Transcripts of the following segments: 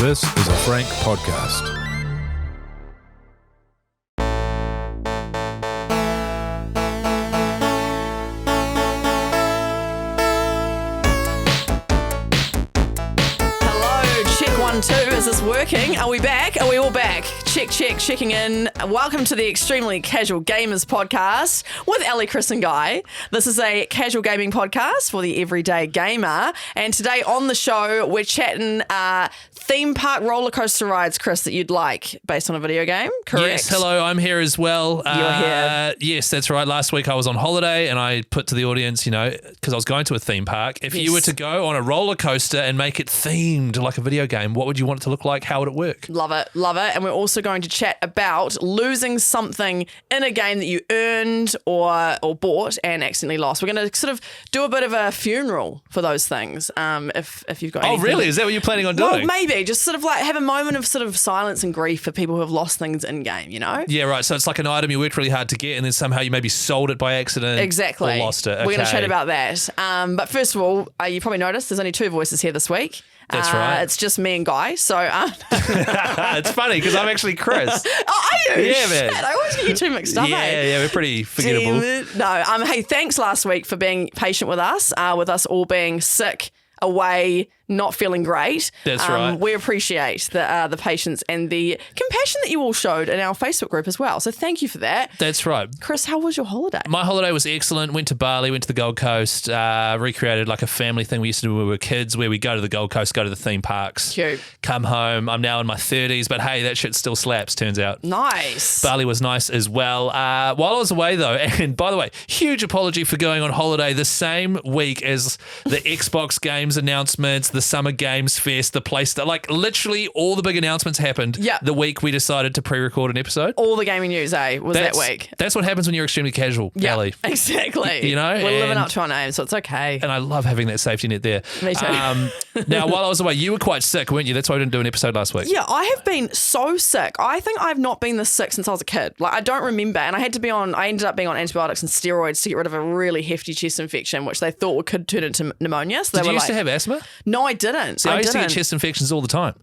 This is a Frank podcast. Is this working? Are we back? Are we all back? Checking in. Welcome to the Extremely Casual Gamers podcast with Ellie, Chris and Guy. This is a casual gaming podcast for the everyday gamer. And today on the show, we're chatting theme park roller coaster rides, Chris, that you'd like based on a video game, correct? Yes, hello, I'm here as well. You're here. Yes, that's right. Last week I was on holiday and I put to the audience, because I was going to a theme park, if you were to go on a roller coaster and make it themed like a video game, what would you want it to look like? How would it work? Love it. And we're also going to chat about losing something in a game that you earned or bought and accidentally lost. We're going to sort of do a bit of a funeral for those things. If you've got anything. Oh, really? Is that what you're planning on doing? Well, maybe. Just sort of like have a moment of sort of silence and grief for people who have lost things in game, Yeah, right. So it's like an item you worked really hard to get and then somehow you maybe sold it by accident. Exactly. Or lost it. Okay. We're going to chat about that. But first of all, you probably noticed there's only two voices here this week. That's right. It's just me and Guy. So it's funny because I'm actually Chris. Oh, are you? Yeah, man. Shit, I always get you two mixed up. Yeah, we're pretty forgettable. No, hey, thanks last week for being patient with us all being sick, away, not feeling great. That's right. We appreciate the patience and the compassion that you all showed in our Facebook group as well. So thank you for that. That's right. Chris, how was your holiday? My holiday was excellent. Went to Bali, went to the Gold Coast, recreated like a family thing we used to do when we were kids where we go to the Gold Coast, go to the theme parks. Cute. Come home. I'm now in my 30s, but hey, that shit still slaps, turns out. Nice. Bali was nice as well. While I was away though, and by the way, huge apology for going on holiday the same week as the Xbox games announcements, the Summer Games Fest, the place that like literally all the big announcements happened the week we decided to pre-record an episode. All the gaming news, was that week. That's what happens when you're extremely casual, Ellie. Exactly. We're living up to our name, so it's okay. And I love having that safety net there. Me too. Now, while I was away, you were quite sick, weren't you? That's why I didn't do an episode last week. Yeah, I have been so sick. I think I've not been this sick since I was a kid. Like, I don't remember. And I ended up being on antibiotics and steroids to get rid of a really hefty chest infection, which they thought could turn into pneumonia. So Did you used to have asthma? No, I didn't. See, I used to get chest infections all the time.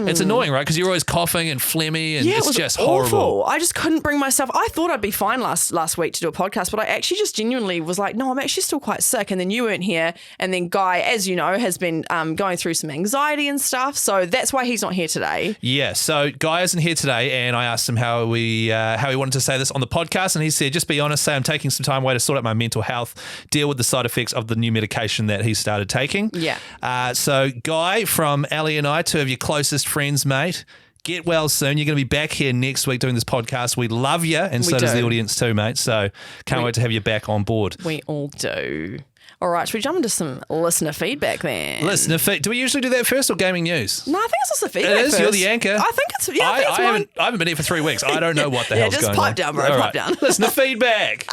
It's annoying, right? Because you're always coughing and phlegmy and it's just awful. horrible. I just couldn't bring myself. I thought I'd be fine last week to do a podcast, but I actually just genuinely was like, no, I'm actually still quite sick. And then you weren't here. And then Guy, as you know, has been going through some anxiety and stuff. So that's why he's not here today. Yeah. So Guy isn't here today. And I asked him how he wanted to say this on the podcast. And he said, just be honest, say I'm taking some time away to sort out my mental health, deal with the side effects of the new medication that he started taking. Yeah. So Guy, from Ellie and I, two of your closest friends, mate, get well soon. You're going to be back here next week doing this podcast. We love you, and so does the audience too, mate. So can't wait to have you back on board. We all do. All right, should we jump into some listener feedback then? Listener feedback. Do we usually do that first or gaming news? No, I think it's just the feedback It is. first. You're the anchor. I think it's. Yeah, I haven't been here for 3 weeks. I don't know what the hell's going on. Just pipe down, bro. All Pipe down. Listener feedback.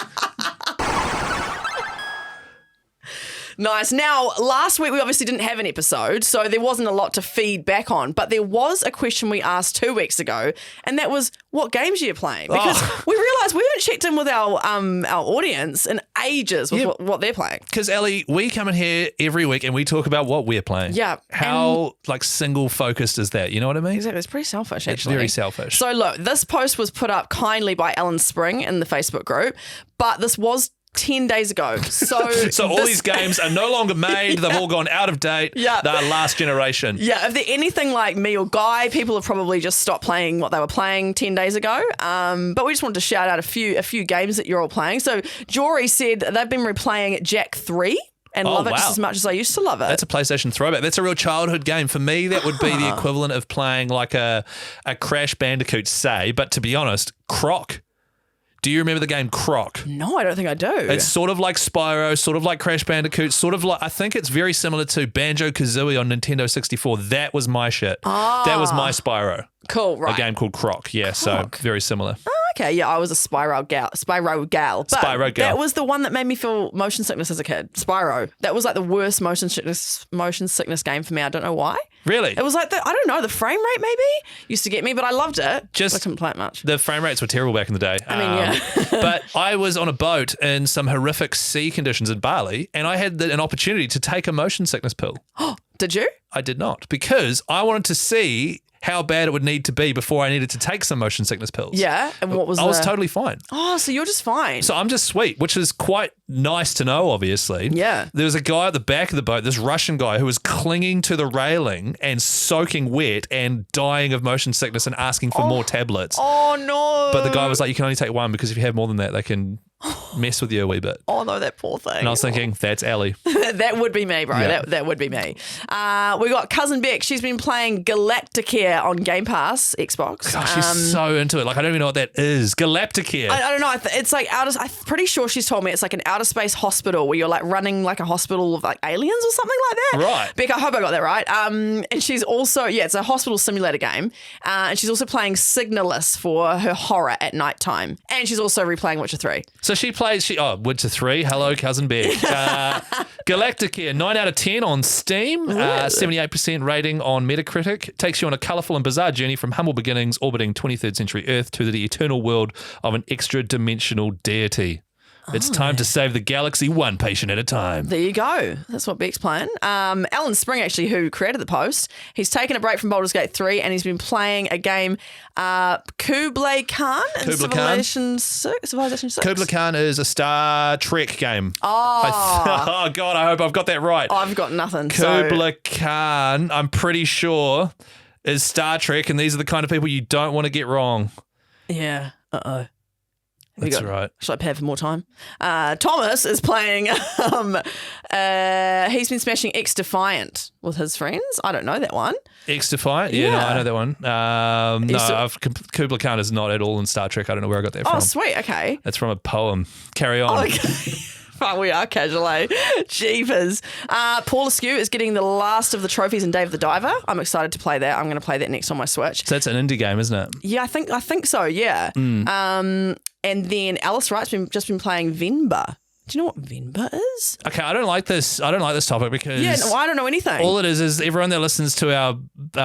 Nice. Now, last week we obviously didn't have an episode, so there wasn't a lot to feed back on, but there was a question we asked 2 weeks ago, and that was, what games are you playing? Because we realised we haven't checked in with our audience in ages with what they're playing. Because, Ellie, we come in here every week and we talk about what we're playing. Yeah. How, single-focused is that? You know what I mean? Exactly. It's pretty selfish, actually. It's very selfish. So, look, this post was put up kindly by Ellen Spring in the Facebook group, but this was 10 days ago. So all these games are no longer made. They've all gone out of date. Yeah. They're last generation. Yeah. If they're anything like me or Guy, people have probably just stopped playing what they were playing 10 days ago. But we just wanted to shout out a few games that you're all playing. So Jory said they've been replaying Jack 3. And love it just as much as I used to love it. That's a PlayStation throwback. That's a real childhood game. For me, that would be the equivalent of playing like a Crash Bandicoot, say. But to be honest, Croc. Do you remember the game Croc? No, I don't think I do. It's sort of like Spyro, sort of like Crash Bandicoot, sort of like, I think it's very similar to Banjo-Kazooie on Nintendo 64. That was my shit. That was my Spyro. Cool, right. A game called Croc. Yeah, Croc. So very similar. Okay, yeah, I was a Spyro gal. But Spyro gal. That was the one that made me feel motion sickness as a kid. Spyro. That was like the worst motion sickness game for me. I don't know why. Really? It was like the frame rate maybe used to get me, but I loved it. I couldn't play it much. The frame rates were terrible back in the day. I mean, yeah. But I was on a boat in some horrific sea conditions in Bali, and I had an opportunity to take a motion sickness pill. Did you? I did not, because I wanted to see how bad it would need to be before I needed to take some motion sickness pills. Yeah, and what was I was totally fine. Oh, so you're just fine. So I'm just sweet, which is quite nice to know, obviously. Yeah. There was a guy at the back of the boat, this Russian guy, who was clinging to the railing and soaking wet and dying of motion sickness and asking for more tablets. Oh, no. But the guy was like, you can only take one because if you have more than that, they can mess with you a wee bit. Oh, no, that poor thing. And I was thinking, that's Ellie. That would be me, bro. Yeah. That would be me. We got Cousin Beck. She's been playing Galacticare on Game Pass, Xbox. Gosh, she's so into it. Like, I don't even know what that is. Galacticare. I don't know. It's like I'm pretty sure she's told me it's like an outer space hospital where you're like running like a hospital of like aliens or something like that. Right. Beck, I hope I got that right. And she's also, it's a hospital simulator game. And she's also playing Signalis for her horror at nighttime. And she's also replaying Witcher 3. So she plays, Witcher 3. Hello, Cousin Beck. Galacticare, 9 out of 10 on Steam, 78% rating on Metacritic. Takes you on a colourful and bizarre journey from humble beginnings orbiting 23rd century Earth to the eternal world of an extra-dimensional deity. It's time to save the galaxy one patient at a time. There you go. That's what Beck's playing. Alan Spring, actually, who created the post, he's taken a break from Baldur's Gate 3 and he's been playing a game, Kublai Khan in Civilization 6. Kublai Khan is a Star Trek game. Oh, God, I hope I've got that right. I've got nothing. Kublai Khan, I'm pretty sure, is Star Trek, and these are the kind of people you don't want to get wrong. Yeah. Uh-oh. That's right. Should I pay for more time? Thomas is playing, he's been smashing X Defiant with his friends. I don't know that one. X Defiant? Yeah, no, I know that one. Kublai Khan is not at all in Star Trek. I don't know where I got that from. Oh, sweet. Okay. That's from a poem. Carry on. Oh, okay. Fuck, we are casual, eh? Jeepers. Paul Askew is getting the last of the trophies in Dave the Diver. I'm excited to play that. I'm going to play that next on my Switch. So that's an indie game, isn't it? Yeah, I think so, yeah. And then Alice Wright's just been playing Venba. Do you know what Venba is? Okay, I don't like this topic because I don't know anything. All it is everyone that listens to our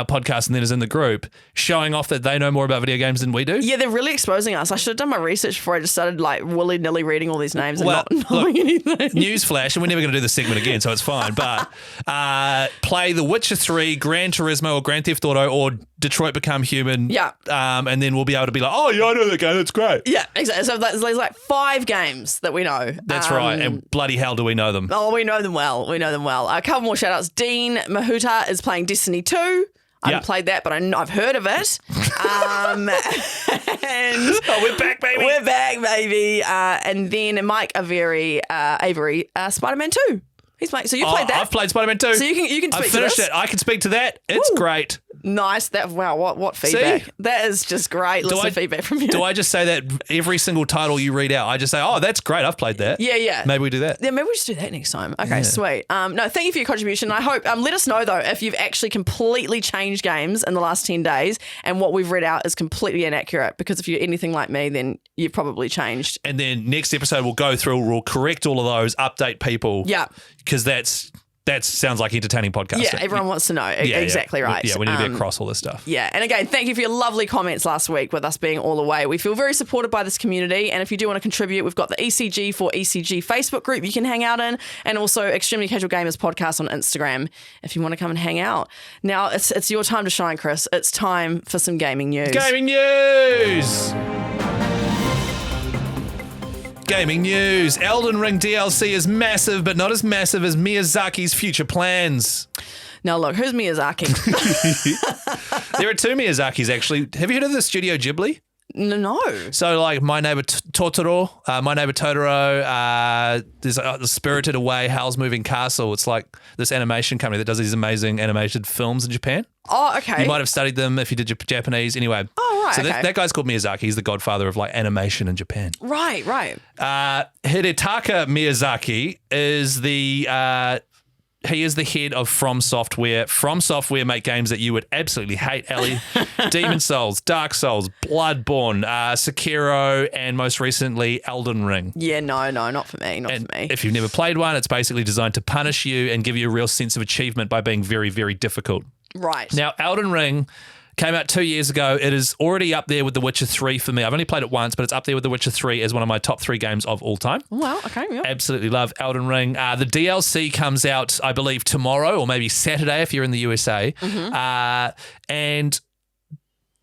podcast and then is in the group showing off that they know more about video games than we do. Yeah, they're really exposing us. I should have done my research before I just started like willy-nilly reading all these names and not knowing anything. Newsflash, and we're never going to do this segment again, so it's fine. But play The Witcher 3, Gran Turismo, or Grand Theft Auto, or Detroit Become Human. Yeah. And then we'll be able to be like, oh, yeah, I know that game. That's great. Yeah, exactly. So there's like 5 games that we know. That's right. And bloody hell do we know them. Oh, we know them well. A couple more shout outs. Dean Mahuta is playing Destiny 2. I haven't played that, but I've heard of it. And we're back, baby. We're back, baby. And then Mike Avery, Spider-Man 2. He's playing. So you played that? I've played Spider-Man 2. So you can speak to this. I've finished it. I can speak to that. It's great. Nice. What feedback. See? That is just great. Feedback from you. Do I just say that every single title you read out, I just say, oh, that's great. I've played that. Yeah. Maybe we do that. Yeah, maybe we just do that next time. Okay, sweet. No, thank you for your contribution. I hope, let us know though, if you've actually completely changed games in the last 10 days and what we've read out is completely inaccurate, because if you're anything like me, then you've probably changed. And then next episode we'll go through, we'll correct all of those, update people. Yeah. Because that sounds like entertaining podcasting. Yeah, everyone wants to know. Exactly right. Yeah, we need to be across all this stuff. Yeah, and again, thank you for your lovely comments last week with us being all away. We feel very supported by this community, and if you do want to contribute, we've got the ECG for ECG Facebook group you can hang out in, and also Extremely Casual Gamers podcast on Instagram if you want to come and hang out. Now, it's your time to shine, Chris. It's time for some gaming news. Gaming news! Gaming news. Elden Ring DLC is massive, but not as massive as Miyazaki's future plans. Now, look, who's Miyazaki? There are 2 Miyazakis, actually. Have you heard of the Studio Ghibli? No. So, like, My Neighbor Totoro, My Neighbor Totoro, there's the Spirited Away, Howl's Moving Castle. It's like this animation company that does these amazing animated films in Japan. Oh, okay. You might have studied them if you did Japanese. Anyway. Oh, right. So okay. that guy's called Miyazaki. He's the godfather of like animation in Japan. Right. Hidetaka Miyazaki is he is the head of From Software. From Software make games that you would absolutely hate, Ellie. Demon Souls, Dark Souls, Bloodborne, Sekiro, and most recently Elden Ring. Yeah, no, not for me. Not for me. If you've never played one, it's basically designed to punish you and give you a real sense of achievement by being very, very difficult. Right. Now, Elden Ring Came out 2 years ago. It is already up there with The Witcher 3 for me. I've only played it once, but it's up there with The Witcher 3 as one of my top 3 games of all time. Wow, okay. Yep. Absolutely love Elden Ring. The DLC comes out, I believe, tomorrow or maybe Saturday if you're in the USA. And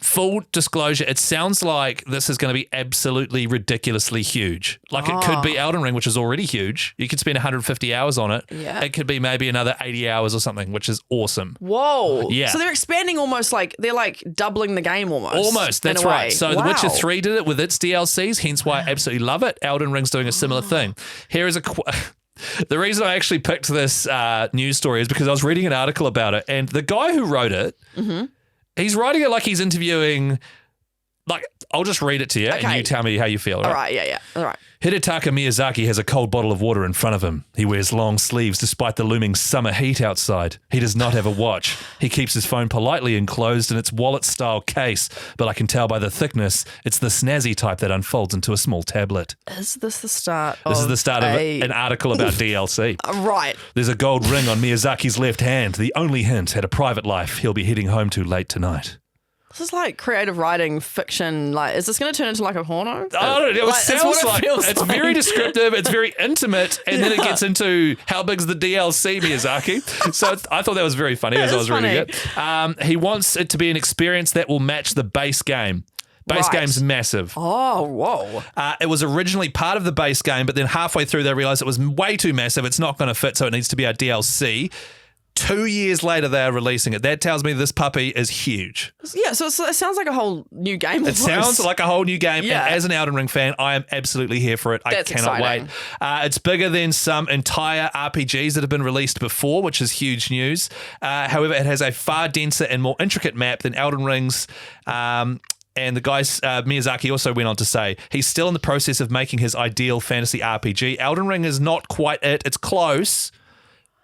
full disclosure, it sounds like this is going to be absolutely ridiculously huge. Like it could be Elden Ring, which is already huge. You could spend 150 hours on it. Yeah. It could be maybe another 80 hours or something, which is awesome. Whoa. Yeah. So they're expanding almost like, they're like doubling the game almost. Almost, that's in a way. right. So The Witcher 3 did it with its DLCs, hence why I absolutely love it. Elden Ring's doing a similar thing. Here is the reason I actually picked this news story is because I was reading an article about it, and the guy who wrote it, he's writing it like he's interviewing, like, I'll just read it to you and you tell me how you feel. All right, yeah. All right. Hidetaka Miyazaki has a cold bottle of water in front of him. He wears long sleeves despite the looming summer heat outside. He does not have a watch. He keeps his phone politely enclosed in its wallet-style case, but I can tell by the thickness, it's the snazzy type that unfolds into a small tablet. Is this the start This of is the start of an article about DLC. Right. There's a gold ring on Miyazaki's left hand, the only hint at a private life he'll be heading home to late tonight. This is like creative writing fiction. Like, is this going to turn into like a porno? I don't know. It sounds like it's like. very descriptive. It's very intimate, and then it gets into how big's the DLC, Miyazaki. So I thought that was very funny as I was reading it. He wants it to be an experience that will match the base game. Base game's massive. Oh, whoa. It was originally part of the base game, but then halfway through they realized it was way too massive. It's not going to fit, so it needs to be a DLC. 2 years later, they are releasing it. That tells me this puppy is huge. Yeah, so it sounds like a whole new game. It sounds like a whole new game. Yeah. And as an Elden Ring fan, I am absolutely here for it. That's I cannot exciting. wait. It's bigger than some entire RPGs that have been released before, which is huge news. However, it has a far denser and more intricate map than Elden Ring's. And the guy, Miyazaki, also went on to say he's still in the process of making his ideal fantasy RPG. Elden Ring is not quite it. It's close.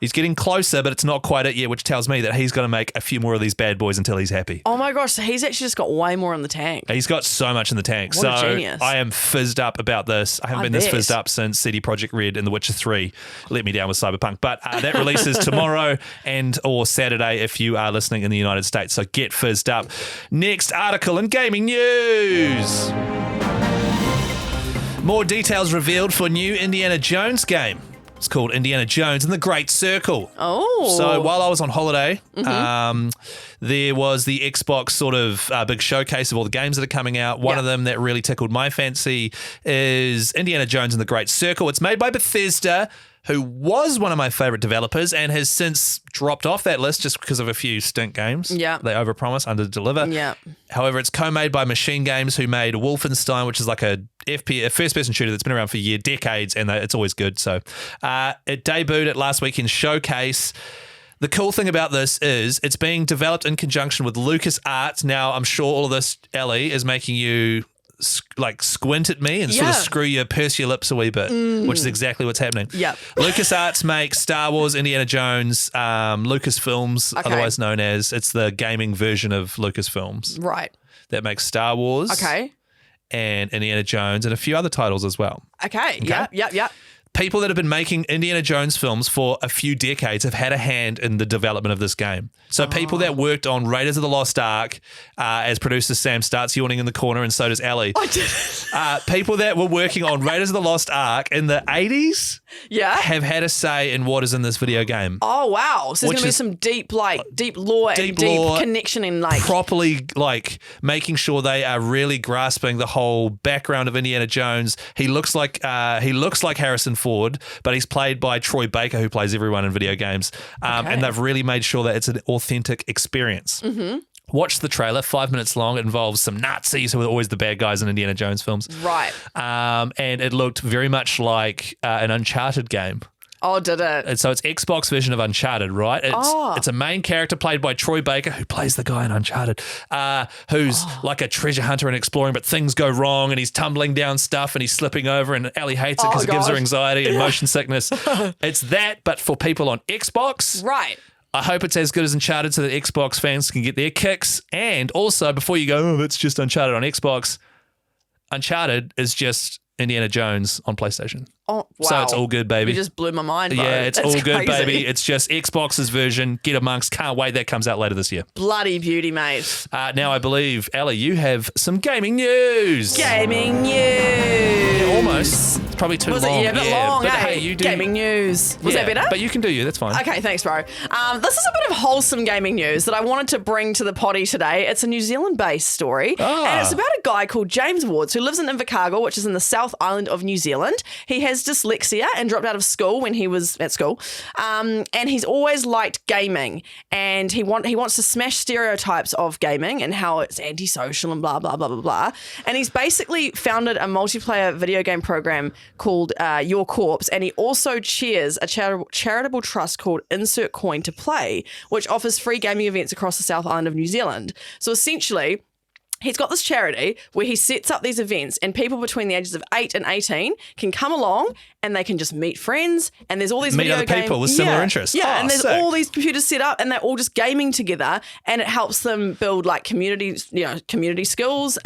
He's getting closer, but it's not quite it yet, which tells me that he's going to make a few more of these bad boys until he's happy. Oh my gosh, so he's actually just got way more in the tank. He's got so much in the tank. What a genius. I am fizzed up about this. I haven't been this fizzed up since CD Projekt Red and The Witcher 3 let me down with Cyberpunk. But that releases tomorrow or Saturday if you are listening in the United States. So get fizzed up. Next article in gaming news. More details revealed for new Indiana Jones game. It's called Indiana Jones and the Great Circle. Oh. So while I was on holiday, there was the Xbox sort of big showcase of all the games that are coming out. One of them that really tickled my fancy is Indiana Jones and the Great Circle. It's made by Bethesda, who was one of my favorite developers and has since dropped off that list just because of a few stink games. Yeah. They overpromise, underdeliver. Yeah. However, it's co-made by Machine Games, who made Wolfenstein, which is like a first-person shooter that's been around for decades, and it's always good. So it debuted at last weekend's showcase. The cool thing about this is it's being developed in conjunction with LucasArts. Now, I'm sure all of this, Ellie, is making you like squint at me and sort of purse your lips a wee bit, which is exactly what's happening. Yep. LucasArts makes Star Wars, Indiana Jones, Lucasfilms, otherwise known as, it's the gaming version of Lucasfilms. Right. That makes Star Wars. Okay. And Indiana Jones and a few other titles as well. Okay. Yep. People that have been making Indiana Jones films for a few decades have had a hand in the development of this game. So people that worked on Raiders of the Lost Ark, as producer Sam starts yawning in the corner, and so does Ellie. I did. People that were working on Raiders of the Lost Ark in the 80s have had a say in what is in this video game. Oh, wow. So there's going to be some deep lore and deep connection in properly making sure they are really grasping the whole background of Indiana Jones. He looks like Harrison Ford, but he's played by Troy Baker, who plays everyone in video games. And they've really made sure that it's an authentic experience. Mm-hmm. Watch the trailer, 5 minutes long. It involves some Nazis who are always the bad guys in Indiana Jones films. Right. And it looked very much like an Uncharted game. Oh, did it? And so it's Xbox version of Uncharted, right? It's a main character played by Troy Baker, who plays the guy in Uncharted, who's like a treasure hunter and exploring, but things go wrong and he's tumbling down stuff and he's slipping over, and Ellie hates it because it gives her anxiety and motion sickness. It's that, but for people on Xbox. Right. I hope it's as good as Uncharted so that Xbox fans can get their kicks. And also, before you go, it's just Uncharted on Xbox, Uncharted is just Indiana Jones on PlayStation. Oh, wow. So it's all good, baby. You just blew my mind, bro. Yeah, it's That's all good, crazy. baby. It's just Xbox's version. Get amongst. Can't wait. That comes out later this year. Bloody beauty, mate. Now, I believe, Ellie, you have some gaming news. Gaming news. Almost. It's probably too Was long. it? Yeah, a bit long, but eh? hey, you do. Gaming news. Was Yeah, that better? But you can do you. That's fine. Okay, thanks, bro. This is a bit of wholesome gaming news that I wanted to bring to the potty today. It's a New Zealand-based story, and it's about a guy called James Wards who lives in Invercargill, which is in the South Island of New Zealand. He has dyslexia and dropped out of school when he was at school, and he's always liked gaming, and he wants to smash stereotypes of gaming and how it's antisocial and blah blah blah blah blah. And he's basically founded a multiplayer video game program called Your Corpse, and he also chairs a charitable trust called Insert Coin to Play, which offers free gaming events across the South Island of New Zealand. So essentially, he's got this charity where he sets up these events, and people between the ages of 8 and 18 can come along and they can just meet friends, and there's all these Meet video other people with similar interests. Yeah, Oh, and there's sick. all these computers set up, and they're all just gaming together, and it helps them build like community skills,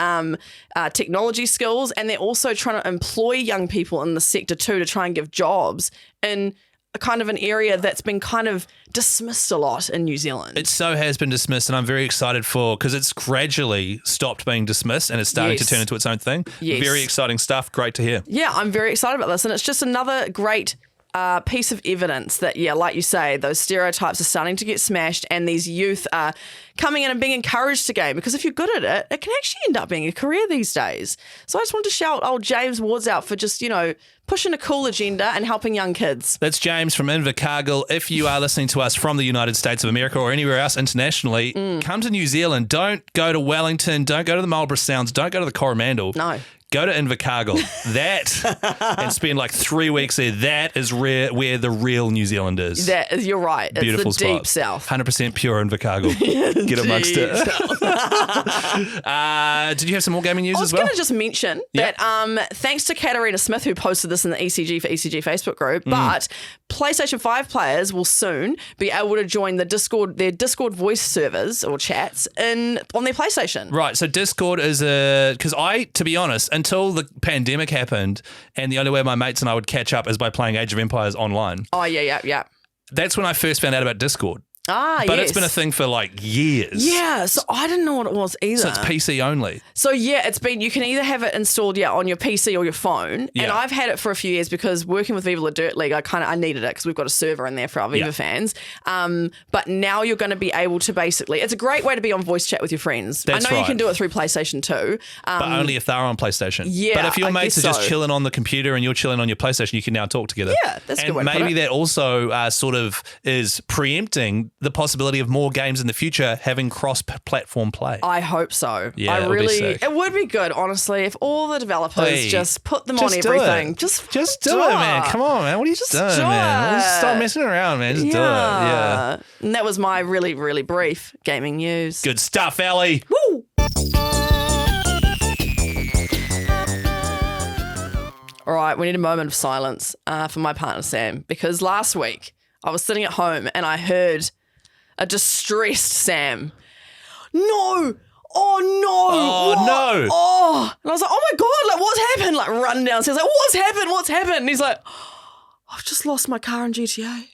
technology skills, and they're also trying to employ young people in the sector too to try and give jobs in a kind of an area that's been kind of dismissed a lot in New Zealand. It so has been dismissed, and I'm very excited because it's gradually stopped being dismissed and it's starting to Yes. turn into its own thing. Yes. Very exciting stuff. Great to hear. Yeah, I'm very excited about this, and it's just another great piece of evidence that, yeah, like you say, those stereotypes are starting to get smashed, and these youth are coming in and being encouraged to game, because if you're good at it, it can actually end up being a career these days. So I just wanted to shout old James Wards out for just, pushing a cool agenda and helping young kids. That's James from Invercargill. If you are listening to us from the United States of America or anywhere else internationally, come to New Zealand. Don't go to Wellington. Don't go to the Marlborough Sounds. Don't go to the Coromandel. No. Go to Invercargill. And spend like 3 weeks there. That is where the real New Zealand is. You're right. Beautiful it's the spot. deep south. 100% pure Invercargill. Get amongst it. Did you have some more gaming news I as was well? going to just mention that thanks to Katarina Smith, who posted this in the ECG for ECG Facebook group, but PlayStation 5 players will soon be able to join their Discord voice servers or chats on their PlayStation. Right, so Discord is because to be honest, until the pandemic happened, and the only way my mates and I would catch up is by playing Age of Empires online. Oh, yeah. That's when I first found out about Discord. But But it's been a thing for like years. Yeah, so I didn't know what it was either. So it's PC only. So yeah, you can either have it installed on your PC or your phone. Yeah. And I've had it for a few years because working with Viva La Dirt League, I needed it because we've got a server in there for our Viva fans. But now you're going to be able to it's a great way to be on voice chat with your friends. That's I know you right. can do it through PlayStation too. But only if they're on PlayStation. Yeah, But if your I mates are guess just so. chilling on the computer and you're chilling on your PlayStation, you can now talk together. Yeah, that's a and good way to put maybe it. that also sort of is preempting the possibility of more games in the future having cross-platform play. I hope so. Yeah, it would be sick. It would be good, honestly, if all the developers Hey, just put them just on do everything. it. Just do it, man. Come on, man. What are you doing, do man? it. Stop messing around, man. Just do it. Yeah. And that was my really, really brief gaming news. Good stuff, Ellie. Woo! All right, we need a moment of silence for my partner Sam, because last week I was sitting at home and I heard a distressed Sam. No! Oh no! Oh, What? no. Oh! And I was like, oh my God, like what's happened? Like running downstairs, like what's happened? What's happened? And he's like, I've just lost my car in GTA.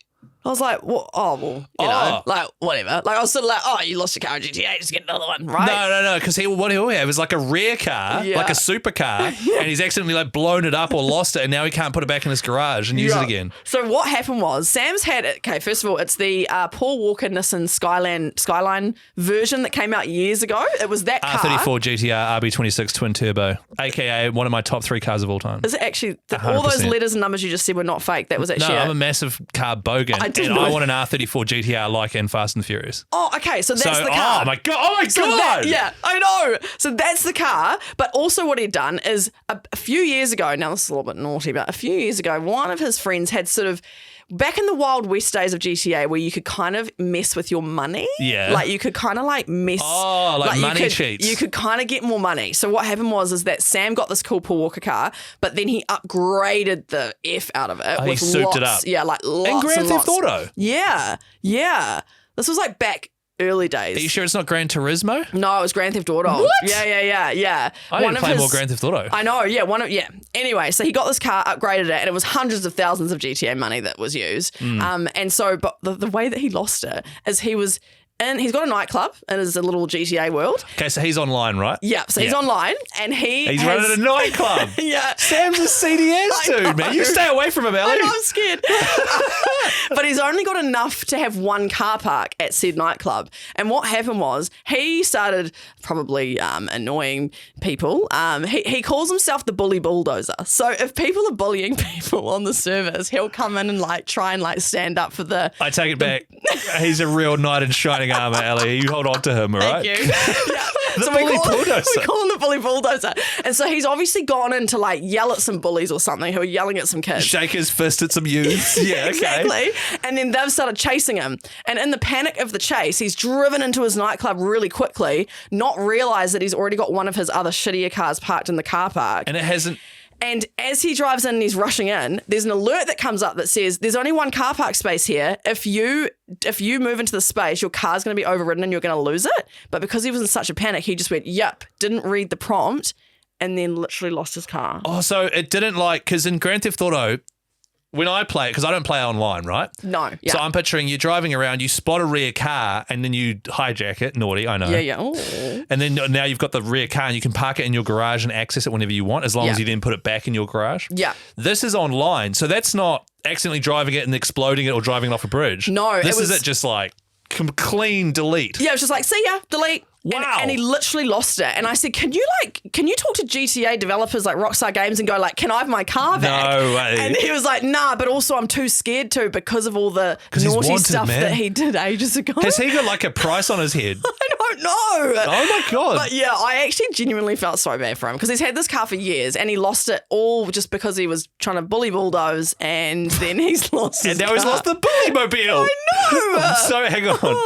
I was like, what? Oh, well, like whatever. Like I was sort of like, oh, you lost your car in GTA, just get another one, right? No, because what he'll have is like a rare car, Yeah. like a supercar, and he's accidentally like blown it up or lost it, and now he can't put it back in his garage and use it again. So what happened was Sam's had it. Okay, first of all, it's the Paul Walker Nissan Skyline version that came out years ago. It was that car. R34 GTR RB26 twin turbo, aka one of my top 3 cars of all time. Is it actually all those 100%. letters and numbers you just said were not fake? That was No, actually I'm a massive car bogan, I didn't and I know. want an R34 GTR like in Fast and Furious. Oh, okay. So that's the car. Oh my god! So yeah, I know. So that's the car. But also what he'd done is a few years ago, now this is a little bit naughty, but a few years ago, one of his friends had sort of, back in the Wild West days of GTA where you could kind of mess with your money. Yeah. Like you could kind of like mess. Oh, like money you could, cheats. You could kind of get more money. So what happened was that Sam got this cool Paul Walker car, but then he upgraded the F out of it. Oh, he with souped it lots, up. Yeah, like lots And Grand and Theft lots. Auto. Yeah. This was like back early days. Are you sure it's not Gran Turismo? No, it was Grand Theft Auto. What? Yeah. I didn't play more Grand Theft Auto. I know, yeah. Anyway, so he got this car, upgraded it, and it was hundreds of thousands of GTA money that was used. And so, but the way that he lost it is he's got a nightclub and is a little GTA world. Okay, so he's online, right? Yeah, so he's online and he's running a nightclub. Yeah. Sam's a CDS dude, man. You stay away from him, Ellie. I know, I'm scared. But he's only got enough to have one car park at said nightclub. And what happened was he started probably annoying people. He calls himself the bully bulldozer. So if people are bullying people on the servers, he'll come in and try and stand up for the... I take it back. He's a real knight in shining armor, Ellie. You hold on to him, all right? Thank you. Yeah. The bully bulldozer. We call him the bully bulldozer. And so he's obviously gone in to yell at some bullies or something who are yelling at some kids. Shake his fist at some youths. Yeah, okay. Exactly. And then they've started chasing him. And in the panic of the chase, he's driven into his nightclub really quickly, not realised that he's already got one of his other shittier cars parked in the car park. And it hasn't... And as he drives in and he's rushing in, there's an alert that comes up that says, there's only one car park space here. If you move into the space, your car's going to be overridden and you're going to lose it. But because he was in such a panic, he just went, yep, didn't read the prompt, and then literally lost his car. Oh, so it didn't because in Grand Theft Auto, when I play it, because I don't play online, right? No. Yeah. So I'm picturing you driving around, you spot a rear car, and then you hijack it. Naughty, I know. Yeah. Ooh. And then now you've got the rear car, and you can park it in your garage and access it whenever you want, as long as you then put it back in your garage. Yeah. This is online, so that's not accidentally driving it and exploding it or driving it off a bridge. No. This is just clean delete. Yeah, it was just see ya, delete. Wow. And he literally lost it. And I said, can you talk to GTA developers like Rockstar Games and go can I have my car back? No way. And he was like, nah, but also I'm too scared to because of all the naughty stuff that he did ages ago. Has he got a price on his head? I don't know. Oh my God. But yeah, I actually genuinely felt so bad for him because he's had this car for years and he lost it all just because he was trying to bully bulldoze and then he's lost his And now car. he's lost the bully mobile. I know. So hang on.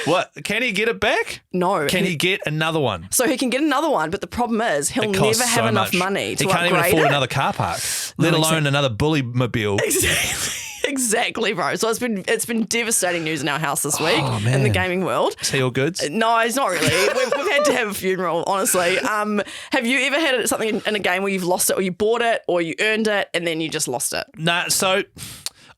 What? Can he get it back? No. Can he get another one? So he can get another one, but the problem is he'll never have enough money to upgrade it. He can't even afford another car park, let alone another bully mobile. Exactly, bro. So it's been devastating news in our house this week in the gaming world. Is he all goods? No, it's not really. We've had to have a funeral, honestly. Have you ever had something in a game where you've lost it, or you bought it, or you earned it, and then you just lost it? Nah, so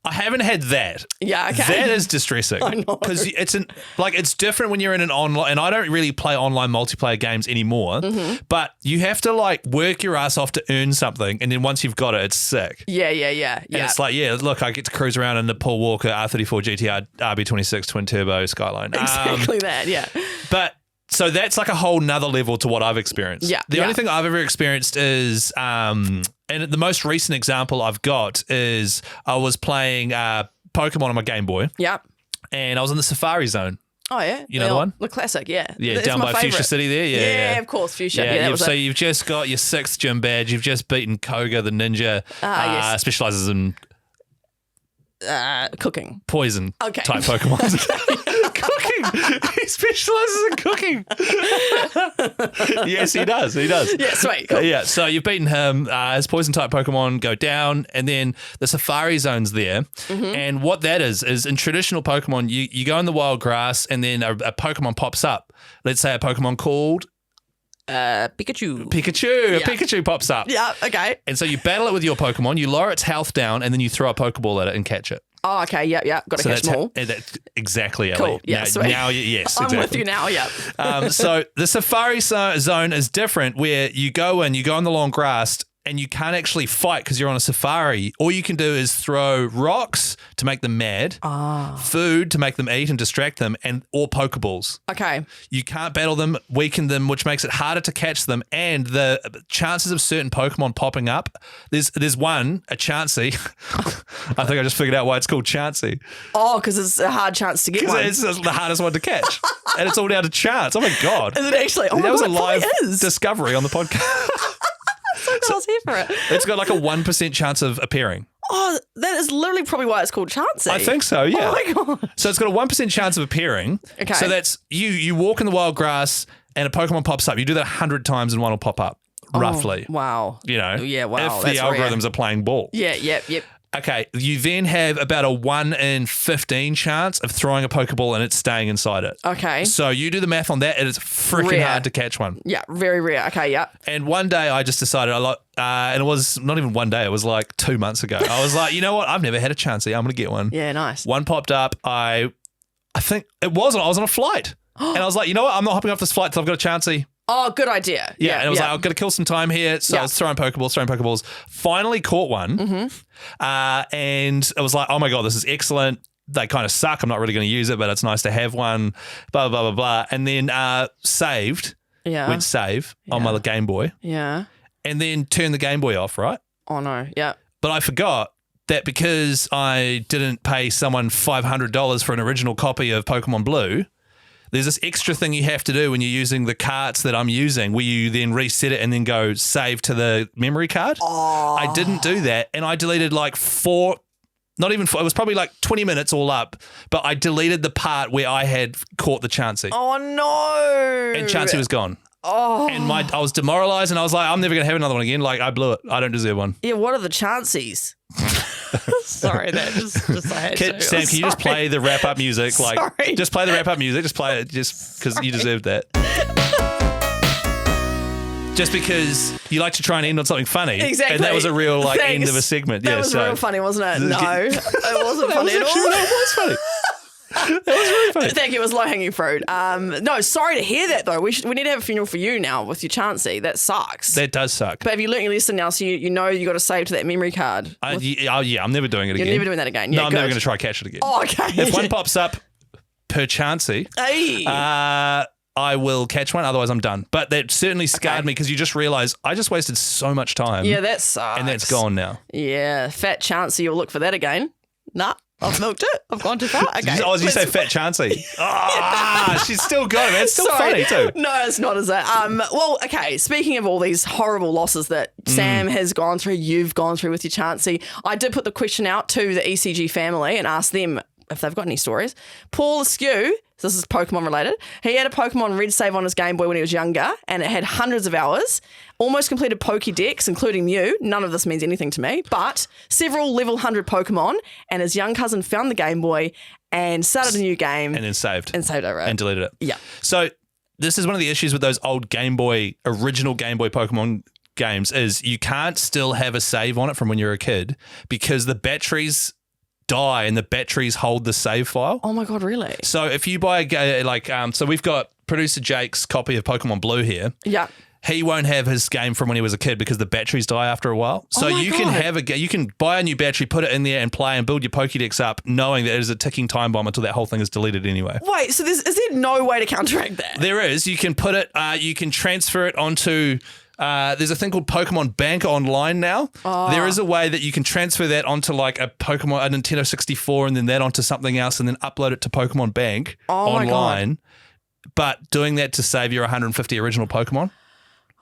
I haven't had that. Yeah, okay. That is distressing. I know. Because it's different when you're in an online, and I don't really play online multiplayer games anymore, but you have to work your ass off to earn something, and then once you've got it, it's sick. Yeah. And it's look, I get to cruise around in the Paul Walker R34 GTR RB26 twin turbo Skyline. Exactly that, yeah. But so that's a whole nother level to what I've experienced. Yeah. The only thing I've ever experienced is, and the most recent example I've got is I was playing Pokemon on my Game Boy. Yep. And I was in the Safari Zone. Oh, yeah. You know the one? The classic, yeah. Yeah, It's down my by Fuchsia favourite. City there. Yeah, of course, Fuchsia. Yeah, Yeah, you've just got your 6th gym badge. You've just beaten Koga the ninja. Yes. Specializes in cooking. poison Okay. type Pokemon. Cooking. He specializes in cooking. Yes, he does. Yeah, sweet. Cool. Yeah, so you've beaten him. His poison type Pokemon go down, and then the Safari Zone's there. And what that is in traditional Pokemon, you go in the wild grass, and then a Pokemon pops up. Let's say a Pokemon called Pikachu. Pikachu. A Pikachu pops up. Yeah, okay. And so you battle it with your Pokemon, you lower its health down, and then you throw a Pokeball at it and catch it. Oh, okay. Yeah. Got to catch them all. That's exactly, Ellie. Cool. Yeah, sweet. Yes, I'm exactly. with you now, yeah. So the Safari Zone is different, where you go in the long grass, and you can't actually fight because you're on a safari. All you can do is throw rocks to make them mad, food to make them eat and distract them, or Pokeballs. Okay. You can't battle them, weaken them, which makes it harder to catch them, and the chances of certain Pokemon popping up. There's one, a Chansey. I think I just figured out why it's called Chansey. Oh, because it's a hard chance to get one. It's the hardest one to catch. And it's all down to chance. Oh my God. Is it actually? Oh my that was God, a live it is. discovery on the podcast. I was here for it. It's got a 1% chance of appearing. Oh, that is literally probably why it's called Chansey. I think so, yeah. Oh my God. So it's got a 1% chance of appearing. Okay. So that's you walk in the wild grass and a Pokemon pops up. You do that 100 times and one will pop up, roughly. Wow. You know? Yeah, wow. If the algorithms are playing ball. Yeah, yep. Okay, you then have about a 1 in 15 chance of throwing a Pokeball and it staying inside it. Okay. So you do the math on that, and it's freaking Rare. hard to catch one. Yeah, very rare. Okay, yeah. And one day I just decided, and it was not even one day, it was like 2 months ago. I was like, you know what? I've never had a Chansey. I'm going to get one. Yeah, nice. One popped up. I think I was on a flight. And I was like, you know what? I'm not hopping off this flight till I've got a Chansey. Oh, good idea. Yeah, and I was like, I've got to kill some time here. So I was throwing Pokeballs. Finally caught one. And it was like, oh my God, this is excellent. They kind of suck. I'm not really going to use it, but it's nice to have one. Blah, blah, blah, blah. And then saved. Yeah. Went save on my Game Boy. Yeah. And then turned the Game Boy off, right? Oh, no. Yeah. But I forgot that because I didn't pay someone $500 for an original copy of Pokemon Blue, there's this extra thing you have to do when you're using the carts that I'm using, where you then reset it and then go save to the memory card. Oh. I didn't do that, and I deleted like 4, not even 4, it was probably like 20 minutes all up, but I deleted the part where I had caught the Chansey. Oh, no. And Chansey was gone. Oh. And I was demoralized, and I was like, I'm never going to have another one again. Like, I blew it. I don't deserve one. Yeah, what are the chances? Sorry, that just I had to. Sam, can you just play the wrap-up music? Like, Sorry. just play the wrap-up music. Just play it just because you deserved that. Just because you like to try and end on something funny. Exactly. And that was a real end of a segment. That was real funny, wasn't it? No, it wasn't funny at all. It was funny. That was really funny. Thank you. It was low-hanging fruit. No, sorry to hear that, though. We need to have a funeral for you now with your Chansey. That sucks. That does suck. But have you learnt your lesson now, so you know you got to save to that memory card? Yeah, I'm never doing it again. You're never doing that again. No, Yeah, I'm good. never going to try catch it again. Oh, okay. If one pops up per Chansey, Hey. I will catch one. Otherwise, I'm done. But that certainly scarred me because you just realise I just wasted so much time. Yeah, that sucks. And that's gone now. Yeah, fat Chansey, you'll look for that again. Nah. I've milked it. I've gone too far. Okay. Oh, did you say fat Chansey? She's still got it, man. It's still Sorry. funny too. No, it's not, is it? Well, okay, speaking of all these horrible losses that Sam has gone through, you've gone through with your Chansey, I did put the question out to the ECG family and asked them if they've got any stories. Paul Askew, this is Pokemon related, he had a Pokemon Red save on his Game Boy when he was younger, and it had hundreds of hours, almost completed Pokédex, including Mew. None of this means anything to me, but several level 100 Pokemon, and his young cousin found the Game Boy and started a new game. And then saved. And saved over it. And deleted it. Yeah. So this is one of the issues with those old original Game Boy Pokemon games is you can't still have a save on it from when you're a kid because the batteries die and the batteries hold the save file. Oh my God, really? So if you buy so we've got producer Jake's copy of Pokemon Blue here. Yeah. He won't have his game from when he was a kid because the batteries die after a while. So my you can God. you can buy a new battery, put it in there and play and build your Pokédex up knowing that it is a ticking time bomb until that whole thing is deleted anyway. Wait, so is there no way to counteract that? There is. You can put it, you can transfer it onto, there's a thing called Pokemon Bank online now. Oh. There is a way that you can transfer that onto like a Nintendo 64 and then that onto something else and then upload it to Pokemon Bank online. But doing that to save your 150 original Pokemon,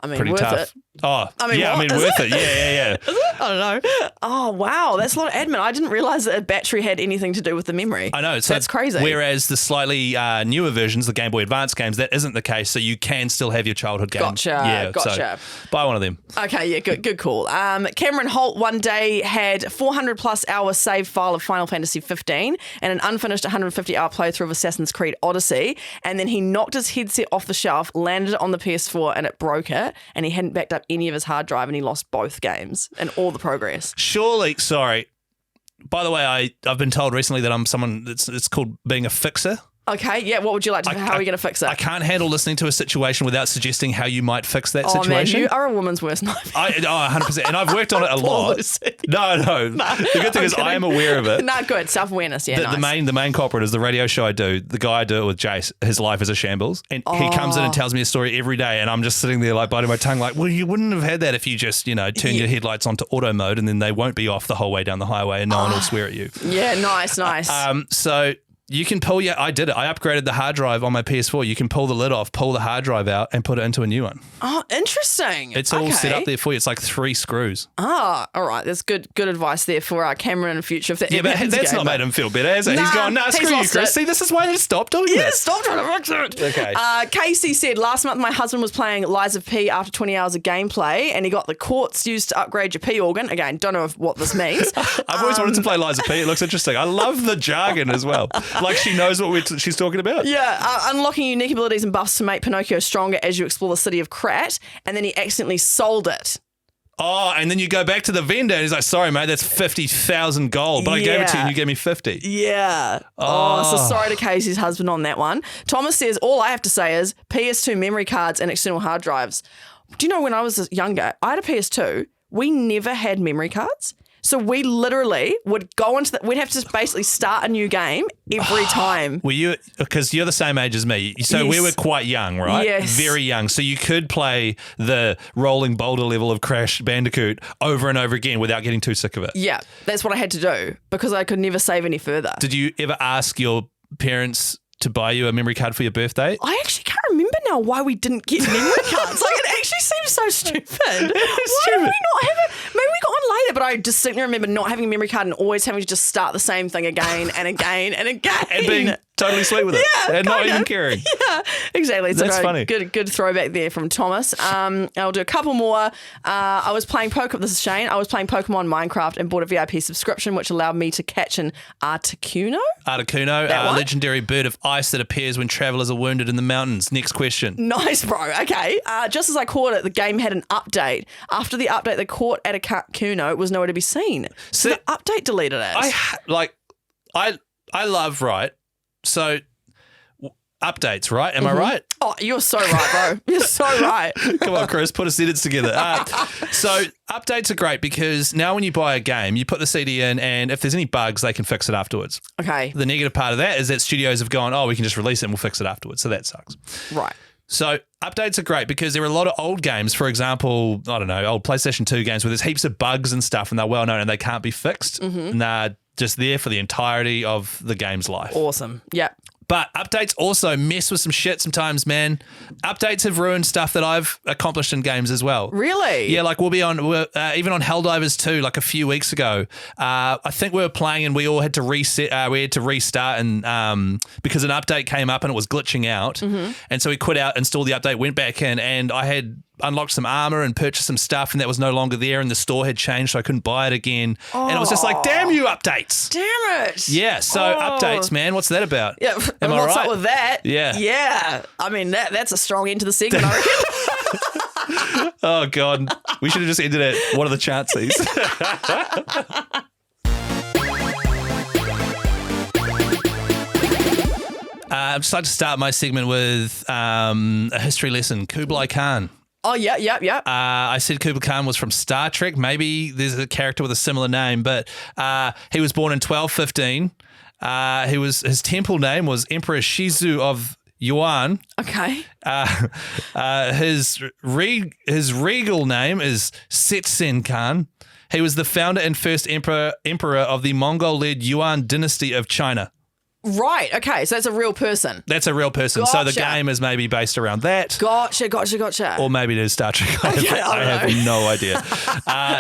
I mean, pretty worth tough. it. Oh, yeah, what? Is worth it. Yeah. Is it? I don't know. Oh, wow. That's a lot of admin. I didn't realize that a battery had anything to do with the memory. I know. So that's crazy. Whereas the slightly newer versions, the Game Boy Advance games, that isn't the case. So you can still have your childhood games. Gotcha. Yeah, Gotcha. So buy one of them. Okay, yeah, good call. Cameron Holt one day had 400 plus hour save file of Final Fantasy 15 and an unfinished 150 hour playthrough of Assassin's Creed Odyssey. And then he knocked his headset off the shelf, landed it on the PS4 and it broke it. And he hadn't backed up any of his hard drive and he lost both games and all the progress. Surely, sorry. By the way, I've been told recently that I'm someone it's called being a fixer. Okay, yeah, what would you like to how are we going to fix it? I can't handle listening to a situation without suggesting how you might fix that situation. Man, you are a woman's worst nightmare. 100%. And I've worked on it a lot. Lucy. No. The good thing is I am aware of it. No, good. Self-awareness, yeah, nice. The main culprit is the radio show I do. The guy I do it with, Jace, his life is a shambles. And he comes in and tells me a story every day and I'm just sitting there like biting my tongue like, well, you wouldn't have had that if you just, turn your headlights onto auto mode and then they won't be off the whole way down the highway and no one will swear at you. Yeah, nice. You can pull I did it. I upgraded the hard drive on my PS4. You can pull the lid off, pull the hard drive out, and put it into a new one. Oh, interesting. It's all set up there for you. It's like 3 screws. Ah, all right. That's good advice there for Cameron in the future. If that Yeah, but that's not made him feel better, has it? He's gone, screw you, Chris. See, this is why I need to stop doing this. Stop trying to fix it. Okay. Casey said, last month my husband was playing Lies of P after 20 hours of gameplay and he got the quartz used to upgrade your P organ. Again, don't know what this means. I've always wanted to play Lies of P. It looks interesting. I love the jargon as well. Like she knows what she's talking about. Yeah, unlocking unique abilities and buffs to make Pinocchio stronger as you explore the city of Krat, and then he accidentally sold it. Oh, and then you go back to the vendor and he's like, sorry, mate, that's 50,000 gold, but I gave it to you and you gave me 50. Yeah. So sorry to Casey's husband on that one. Thomas says, all I have to say is PS2 memory cards and external hard drives. Do you know when I was younger, I had a PS2, we never had memory cards. So we literally would go into we'd have to basically start a new game every time. Were you, because you're the same age as me, so we were quite young, right? Yes. Very young. So you could play the rolling boulder level of Crash Bandicoot over and over again without getting too sick of it. Yeah, that's what I had to do because I could never save any further. Did you ever ask your parents to buy you a memory card for your birthday? I actually can't remember now why we didn't get memory cards. Like, it actually seems so stupid. Why did we not have it? Maybe we got one later, but I distinctly remember not having a memory card and always having to just start the same thing again and again and again. And being totally sweet with it. Yeah, and not even caring. Yeah, exactly. It's That's a funny. Good throwback there from Thomas. I'll do a couple more. I was playing Pokemon. This is Shane. I was playing Pokemon Minecraft and bought a VIP subscription, which allowed me to catch an Articuno. Articuno, a legendary bird of ice that appears when travelers are wounded in the mountains. Next question. Nice, bro. Okay. Just as I caught it, the game had an update. After the update, the caught Articuno was nowhere to be seen. So the update deleted it. I love, right? So updates, right? Am I right? Oh, you're so right, bro. You're so right. Come on, Chris, put a sentence together. So updates are great because now when you buy a game, you put the CD in and if there's any bugs, they can fix it afterwards. Okay. The negative part of that is that studios have gone, we can just release it and we'll fix it afterwards. So that sucks. Right. So updates are great because there are a lot of old games, for example, I don't know, old PlayStation 2 games where there's heaps of bugs and stuff and they're well known and they can't be fixed. And they're just there for the entirety of the game's life. Awesome. Yep. But updates also mess with some shit sometimes, man. Updates have ruined stuff that I've accomplished in games as well. Really? Yeah, like we're even on Helldivers 2, like a few weeks ago. I think we were playing and we all had to reset. We had to restart and because an update came up and it was glitching out. And so we quit out, installed the update, went back in, and I had unlocked some armor and purchased some stuff and that was no longer there and the store had changed so I couldn't buy it again. And it was just like, damn you updates. Damn it. Yeah, so updates, man. What's that about? Yeah, Am I what's right? up with that? Yeah. Yeah. I mean, that's a strong end to the segment, I reckon. Oh, God. We should have just ended it. What are the chances? I'd just like to start my segment with a history lesson. Kublai Khan. Oh, yeah. I said Kublai Khan was from Star Trek. Maybe there's a character with a similar name, but he was born in 1215. His temple name was Emperor Shizu of Yuan. Okay. His regal name is Setsen Khan. He was the founder and first emperor of the Mongol-led Yuan dynasty of China. Right. Okay. So that's a real person. That's a real person. Gotcha. So the game is maybe based around that. Gotcha. Or maybe it is Star Trek. I have no idea.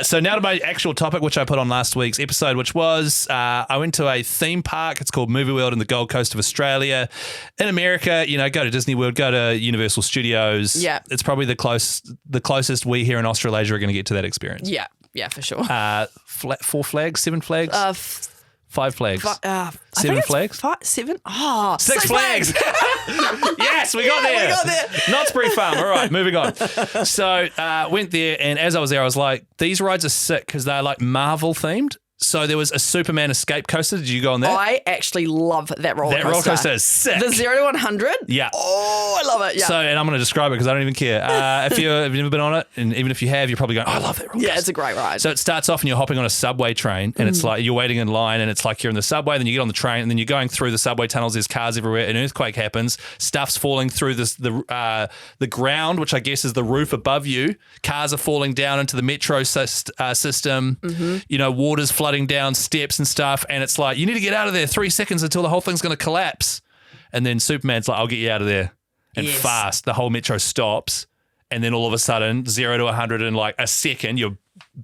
So now to my actual topic, which I put on last week's episode, which was I went to a theme park. It's called Movie World in the Gold Coast of Australia. In America, go to Disney World, go to Universal Studios. Yeah. It's probably the closest we here in Australasia are going to get to that experience. Yeah, for sure. 4 flags, 7 flags? 5 flags. 7 flags? 7? 6 flags. Yes, we got there. Knott's Berry Farm. All right, moving on. So went there, and as I was there, I was like, these rides are sick because they're like Marvel themed. So there was a Superman escape coaster. Did you go on that? I actually love that roller coaster. That roller coaster is sick. The 0 to 100? Yeah. Oh, I love it. Yeah. So, and I'm going to describe it because I don't even care. If you've never been on it, and even if you have, you're probably going, I love that roller coaster. Yeah, it's a great ride. So it starts off and you're hopping on a subway train and it's like you're waiting in line and it's like you're in the subway, then you get on the train and then you're going through the subway tunnels, there's cars everywhere, an earthquake happens, stuff's falling through the ground, which I guess is the roof above you, cars are falling down into the metro system, water's flooding flooding down steps and stuff, and it's like, you need to get out of there 3 seconds until the whole thing's going to collapse. And then Superman's like, I'll get you out of there. And fast, the whole metro stops. And then all of a sudden, 0 to 100 in like a second, you're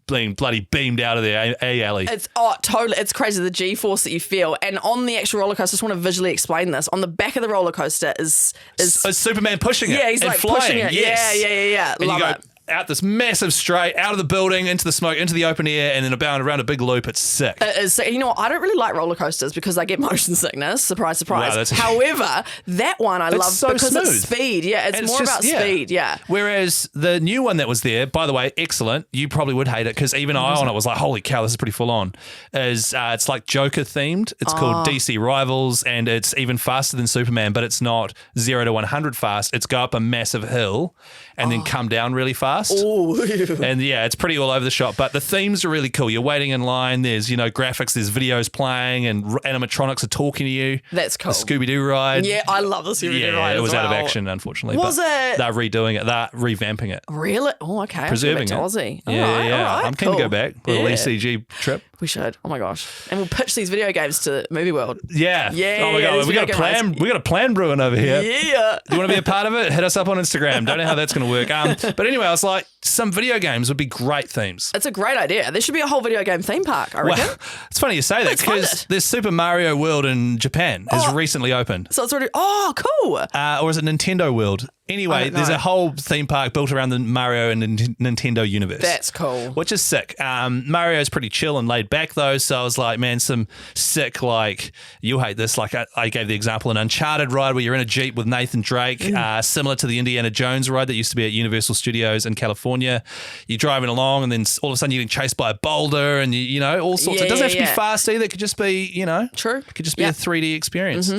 being bloody beamed out of there, Ellie? It's totally. It's crazy, the G-force that you feel. And on the actual roller coaster, I just want to visually explain this. On the back of the roller coaster is Superman pushing it. Yeah, he's and like flying. pushing it. Yes. Yeah. And Love you go it. out this massive straight, out of the building, into the smoke, into the open air, and then around a big loop. It's sick. It is. You know what? I don't really like roller coasters because I get motion sickness. Surprise, surprise. Wow, However, that one I love so because smooth. it's speed. Yeah, it's more about speed. Yeah. Whereas the new one that was there, by the way, excellent. You probably would hate it because even I on it was like, holy cow, this is pretty full on. It's like Joker themed. It's called DC Rivals, and it's even faster than Superman, but it's not 0 to 100 fast. It's go up a massive hill and then come down really fast. Ooh. And yeah, it's pretty all over the shop, but the themes are really cool. You're waiting in line. There's, graphics, there's videos playing, and animatronics are talking to you. That's cool. The Scooby-Doo ride. Yeah, I love the Scooby-Doo ride. It was as well. out of action, unfortunately. Was it? They're redoing it. They're revamping it. Really? Oh, okay. Preserving it. Aussie. Yeah, all right, I'm keen to go back. A little Yeah. ECG trip. We should. Oh my gosh. And we'll pitch these video games to Movie World. Yeah. Yeah. Oh my god, we got a plan. We got a plan brewing over here. Yeah. Do you want to be a part of it? Hit us up on Instagram. Don't know how that's going to work. But anyway, I was like, some video games would be great themes. It's a great idea. There should be a whole video game theme park, I reckon. Well, it's funny you say that Let's fund because it. there's Super Mario World in Japan has recently opened. So it's already, cool. Or is it Nintendo World? Anyway, there's a whole theme park built around the Mario and Nintendo universe. That's cool. Which is sick. Mario's pretty chill and laid back though, so I was like, man, some sick, like, you'll hate this, like I gave the example, an Uncharted ride where you're in a Jeep with Nathan Drake, similar to the Indiana Jones ride that used to be at Universal Studios in California. You're driving along and then all of a sudden you're getting chased by a boulder and, all sorts. It doesn't have to be fast either. It could just be, True. It could just be a 3D experience.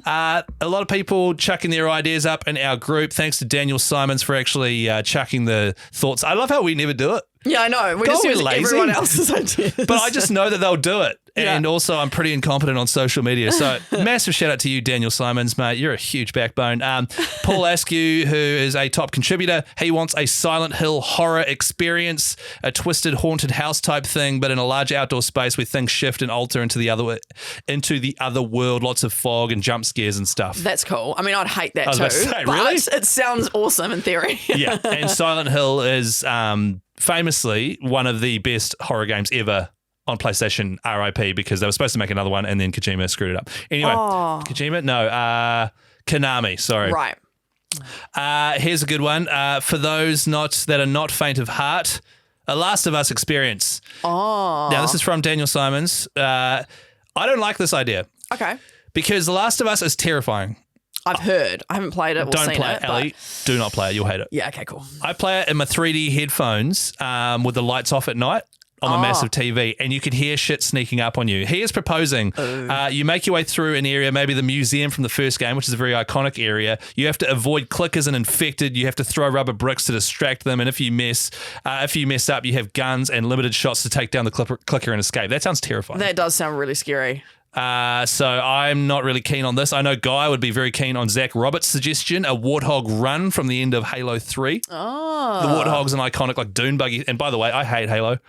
A lot of people chucking their ideas up in our group. Thanks to Daniel Simons for actually chucking the thoughts. I love how we never do it. Yeah, I know. We just use everyone else's ideas. But I just know that they'll do it. And also, I'm pretty incompetent on social media. So, massive shout out to you, Daniel Simons, mate. You're a huge backbone. Paul Askew, who is a top contributor, he wants a Silent Hill horror experience, a twisted haunted house type thing, but in a large outdoor space where things shift and alter into the other world. Lots of fog and jump scares and stuff. That's cool. I mean, I'd hate that I was too. about to say, but really? It sounds awesome in theory. Yeah, and Silent Hill is famously one of the best horror games ever on PlayStation, RIP, because they were supposed to make another one and then Kojima screwed it up. Anyway, Kojima? No, Konami, sorry. Right. Here's a good one. For those that are not faint of heart, a Last of Us experience. Oh. Now, this is from Daniel Simons. I don't like this idea. Okay. Because The Last of Us is terrifying. I've heard. I haven't played it or Don't seen play it. it, Ellie. Do not play it. You'll hate it. Yeah, okay, cool. I play it in my 3D headphones with the lights off at night on my massive TV, and you could hear shit sneaking up on you. He is proposing you make your way through an area, maybe the museum from the first game, which is a very iconic area. You have to avoid clickers and infected. You have to throw rubber bricks to distract them, and if you mess up, you have guns and limited shots to take down the clicker and escape. That sounds terrifying. That does sound really scary. So I'm not really keen on this. I know Guy would be very keen on Zach Roberts' suggestion, a warthog run from the end of Halo 3. Oh. The warthog's an iconic like dune buggy. And by the way, I hate Halo.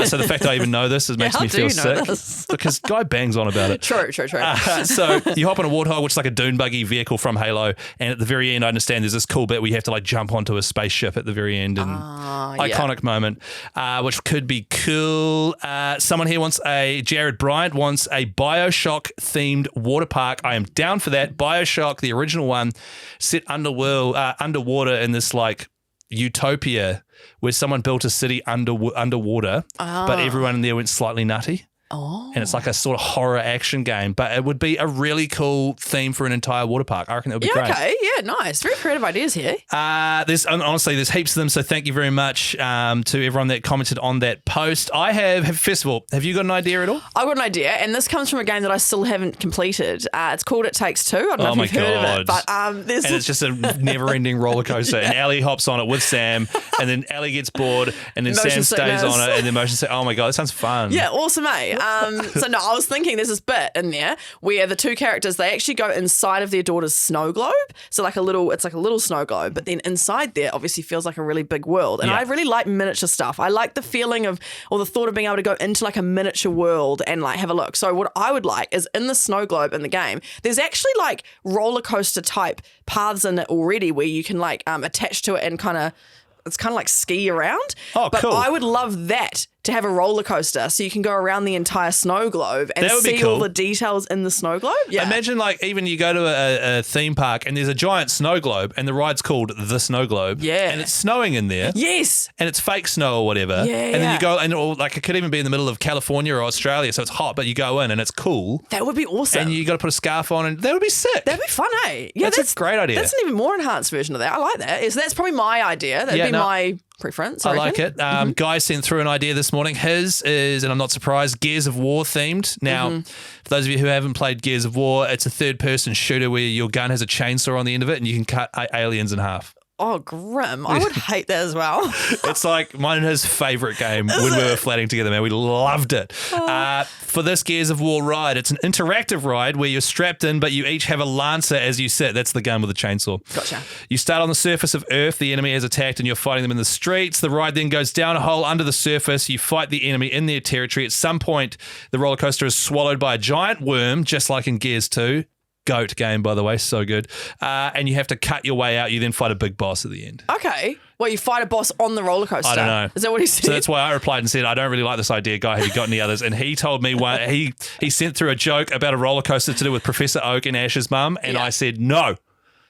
So the fact I even know this makes me feel sick. Because Guy bangs on about it. True. So you hop on a warthog, which is like a dune buggy vehicle from Halo. And at the very end, I understand there's this cool bit where you have to like jump onto a spaceship at the very end. And iconic moment, which could be cool. Someone here Jared Bryant wants a BioShock themed water park. I am down for that. BioShock, the original one, set underwater in this like utopia where someone built a city underwater, but everyone in there went slightly nutty. Oh. And it's like a sort of horror action game, but it would be a really cool theme for an entire water park. I reckon it would be great. Okay, yeah, nice. Very creative ideas here. There's heaps of them, so thank you very much to everyone that commented on that post. First of all, have you got an idea at all? I've got an idea, and this comes from a game that I still haven't completed. It's called It Takes Two. I don't know if you've heard of it, but there's... And it's just a never-ending roller coaster, and Ellie hops on it with Sam, and then Ellie gets bored, and then Sam stays on it, and then motion says, oh my God, that sounds fun. Yeah, awesome, eh? So no, I was thinking there's this bit in there where the two characters, they actually go inside of their daughter's snow globe. So it's like a little snow globe, but then inside there obviously feels like a really big world. And I really like miniature stuff. I like the feeling of, or the thought of being able to go into like a miniature world and like have a look. So what I would like is in the snow globe in the game, there's actually like roller coaster type paths in it already where you can like attach to it and it's kind of like ski around. Oh, but cool. I would love that to have a roller coaster so you can go around the entire snow globe and see all the details in the snow globe. Yeah. Imagine like even you go to a theme park and there's a giant snow globe and the ride's called the Snow Globe. Yeah. And it's snowing in there. Yes. And it's fake snow or whatever. Yeah. And then you go and it could even be in the middle of California or Australia, so it's hot, but you go in and it's cool. That would be awesome. And you got to put a scarf on and that would be sick. That'd be fun, eh? Yeah, that's a great idea. That's an even more enhanced version of that. I like that. So that's probably my idea. That'd be my preference. I like it. Guy sent through an idea this morning. His is, and I'm not surprised, Gears of War themed. Now, for those of you who haven't played Gears of War, it's a third-person shooter where your gun has a chainsaw on the end of it and you can cut aliens in half. Oh, grim. I would hate that as well. It's like mine and his favourite game when we were flatting together, man. We loved it. For this Gears of War ride, it's an interactive ride where you're strapped in, but you each have a lancer as you sit. That's the gun with the chainsaw. Gotcha. You start on the surface of Earth. The enemy is attacked and you're fighting them in the streets. The ride then goes down a hole under the surface. You fight the enemy in their territory. At some point, the roller coaster is swallowed by a giant worm, just like in Gears 2. Goat game, by the way, so good. And you have to cut your way out. You then fight a big boss at the end. Okay. Well, you fight a boss on the roller coaster. I don't know. Is that what he said? So that's why I replied and said, I don't really like this idea, Guy. Have you got any others? And he told me one. He sent through a joke about a roller coaster to do with Professor Oak and Ash's mum, and I said no.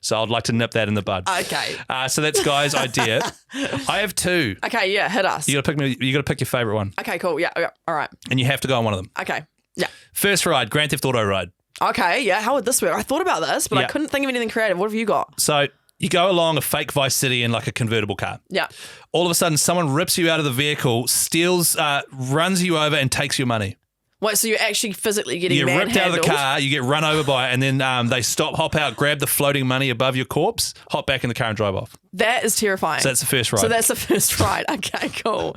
So I'd like to nip that in the bud. Okay. So that's Guy's idea. I have two. Okay, yeah, hit us. You got to pick your favourite one. Okay, cool. Yeah, all right. And you have to go on one of them. Okay. Yeah. First ride, Grand Theft Auto ride. Okay, yeah. How would this work? I thought about this, but I couldn't think of anything creative. What have you got? So you go along a fake Vice City in like a convertible car. Yeah. All of a sudden, someone rips you out of the vehicle, steals, runs you over, and takes your money. Wait, so you're actually physically getting You get ripped out of the manhandled? car, you get run over by it, and then they stop, hop out, grab the floating money above your corpse, hop back in the car and drive off. That is terrifying. So that's the first ride. So that's the first ride. Okay, cool.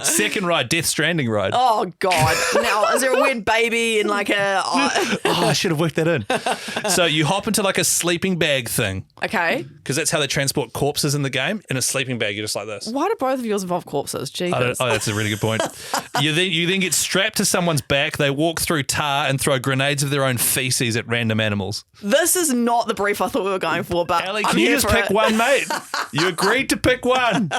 Second ride, Death Stranding ride. Oh, God. Now, is there a weird baby in like a... Oh, I should have worked that in. So you hop into like a sleeping bag thing. Okay. Because that's how they transport corpses in the game. In a sleeping bag, you're just like this. Why do both of yours involve corpses? Jesus. Oh, that's a really good point. You then get strapped to someone's back. They walk through tar and throw grenades of their own feces at random animals. This is not the brief I thought we were going for, but Ellie, I'm can you here just for pick it. one, mate? You agreed to pick one.